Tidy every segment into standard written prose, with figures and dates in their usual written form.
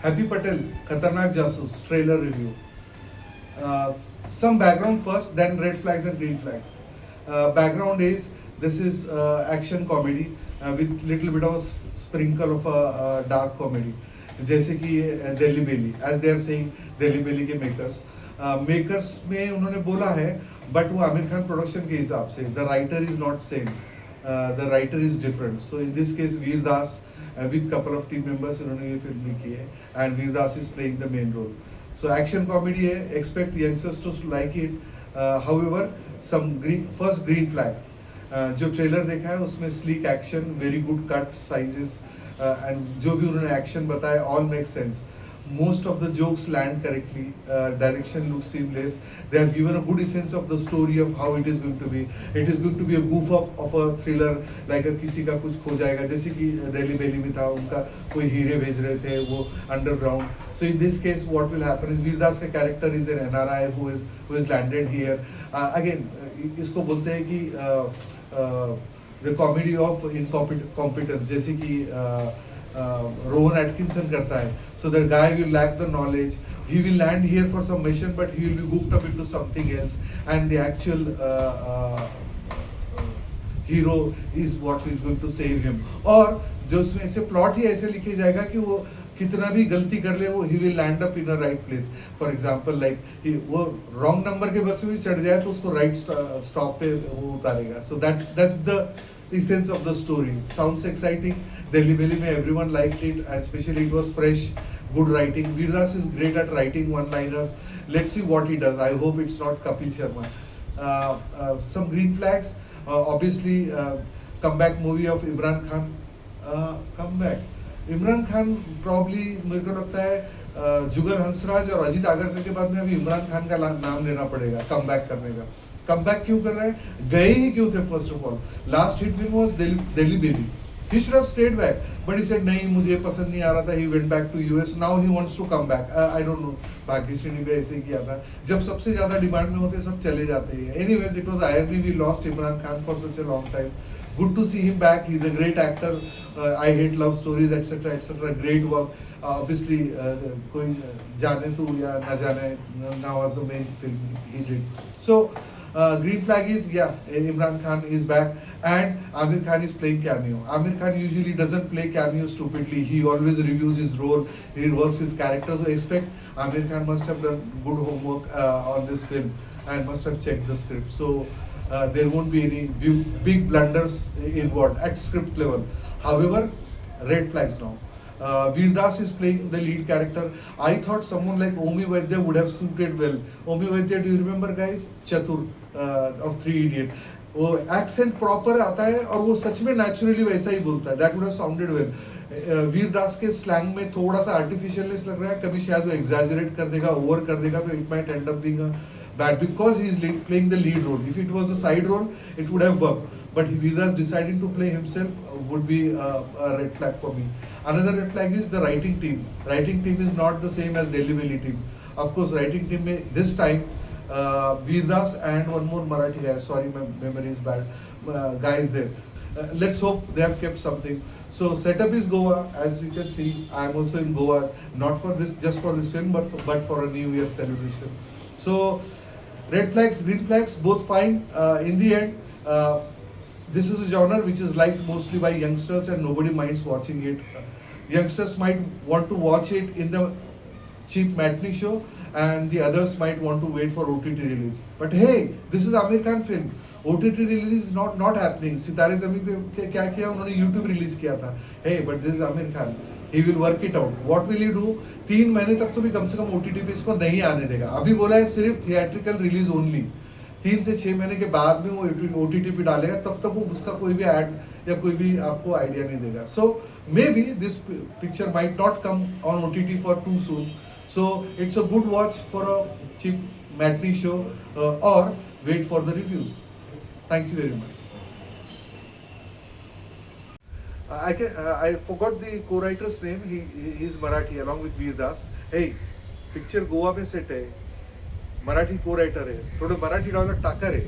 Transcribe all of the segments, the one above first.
Happy Patel, Khatarnak Jasoos, trailer review. Some background first, then red flags and green flags. Background is this is action comedy with little bit of a sprinkle of a dark comedy. जैसे कि दिल्ली बेली, as they are saying Delhi बेली के makers में उन्होंने बोला है, but वो Aamir Khan production के हिसाब से the writer is not same, the writer is different. So in this case Vir Das with couple of team members इन्होंने ये फिल्म लिखी है and Vir Das is playing the main role. So action comedy है, expect youngsters to like it. However some first green flags. जो trailer देखा है उसमें sleek action, very good cut sizes and जो भी उन्होंने एक्शन बताया all make sense. Most of the jokes land correctly, direction looks seamless. They have given a good essence of the story of how it is going to be. It is going to be a goof up of a thriller, like किसी का कुछ खो जाएगा, जैसे कि दिल्ली बेली में था, उनका कोई हीरे भेज रहे थे वो underground. So in this case what will happen is Veer Das का character is an NRI who is landed here. Again इसको बोलते हैं कि the comedy of incompetence, जैसे कि रोवन एटकिंसन करता है. So that guy will lack the knowledge, he will land here for some mission but he will be goofed up into something else and the actual hero is what is going to save him. और जो उसमें ऐसे plot ही ऐसे लिखे जाएगा कि वो कितना भी गलती कर ले वो he will land up in a right place. For example like वो wrong number के बस में भी चढ़ जाए तो उसको right stop पे वो उतारेगा. So that's the essence of the story. Sounds exciting. Delhi Belly mein everyone liked it and especially it was fresh, good writing. Veer Das is great at writing one-liners. Let's see what he does. I hope it's not Kapil Sharma. Some green flags. Obviously comeback movie of Imran Khan. Comeback. Imran Khan probably मेरे को लगता है जुगल हंसराज और अजीत आगरकर के बाद में अभी इमरान खान का नाम लेना पड़ेगा कमबैक करने का. कमबैक क्यों कर रहा है, गए ही क्यों थे? First of all last hit film was Delhi baby. He should have stayed back, but he said नहीं मुझे पसंद नहीं आ रहा था. He went back to US. Now he wants to come back. I don't know. Bhagyashree ने ऐसे ही किया था. जब सबसे ज़्यादा डिमांड में होते सब चले जाते हैं. Anyways, it was irony we lost Imran Khan for such a long time. Good to see him back. He's a great actor. I hate love stories, etc., etc. Great work. Obviously, कोई जाने तो या ना जाने, now was the main film he did. So. Green flag is Imran Khan is back and Amir Khan is playing cameo. Amir Khan usually doesn't play cameo stupidly. He always reviews his role. He works his character. So expect Amir Khan must have done good homework on this film and must have checked the script. So there won't be any big blunders involved at script level. However, red flags now. Veer Das is playing the lead character. I thought someone like Omi Vaidya would have suited well. Omi Vaidya, do you remember guys? Chatur of Three Idiot. वो accent proper आता है और वो सच में naturally वैसा ही बोलता है. That would have sounded well. वीर दास के स्लैंग में थोड़ा सा आर्टिफिशियलनेस लग रहा है. कभी शायद वो एग्जैजरेट कर देगा, ओवर कर देगा, तो it might and up being bad because he is playing the lead role. If it was a side role, it would have worked. But Veer Das deciding to play himself would be a red flag for me. Another red flag is the writing team. Writing team is not the same as Delhi Belly team. Of course, writing team में this time Veer Das and one more Marathi guy. Sorry, my memory is bad. Guys there. Let's hope they have kept something. So setup is Goa, as you can see. I am also in Goa, not for this, just for this film, but for a New Year celebration. So red flags, green flags, both fine. In the end, this is a genre which is liked mostly by youngsters and nobody minds watching it. Youngsters might want to watch it in the cheap matinee show and the others might want to wait for OTT release. But hey, this is Amir Khan film. OTT release is not happening. सितारे ज़मीन पे क्या किया उन्होंने YouTube release किया था. Hey, but this is Amir Khan. He will work it out. What will he do? 3 महीने तक तो भी कम से कम OTT पे इसको नहीं आने देगा. अभी बोला है सिर्फ थिएट्रिकल रिलीज ओनली. 3 से 6 महीने के बाद में वो OTT पे डालेगा, तब तक वो उसका कोई भी ऐड या कोई भी आपको आइडिया नहीं देगा. So maybe this picture might not come on OTT for too soon. So it's a good watch for a cheap matinee show or wait for the reviews. Thank you very much. I forgot the co-writer's name. He's Marathi along with Veer Das. Hey, picture Goa में set आहे. Marathi co-writer आहे. थोडं Marathi dialogue टाका रे.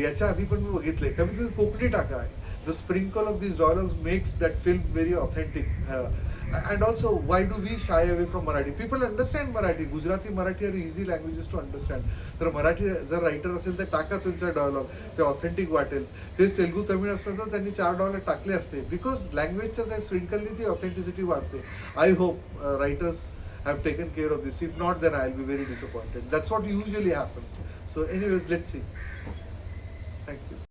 याच्या आधी पण मी बघितले. कमी कोकणी टाका आहे. The sprinkle of these dialogues makes that film very authentic. And also, why do we shy away from Marathi? People understand Marathi. Gujarati, Marathi are easy languages to understand. तर मराठी जर रायटर असेल तर टाका तुमचा डायलॉग, ते authentic वाटेल. तेच तेलुगू तमिळ असतं तर त्यांनी 4 डॉलर टाकले असते. बिकॉज लँग्वेजच्या स्प्रिंकलनी ती ऑथेंटिसिटी वाढते. I hope writers have taken care of this. If not, then I'll be very disappointed. That's what usually happens. So anyways, let's see. Thank you.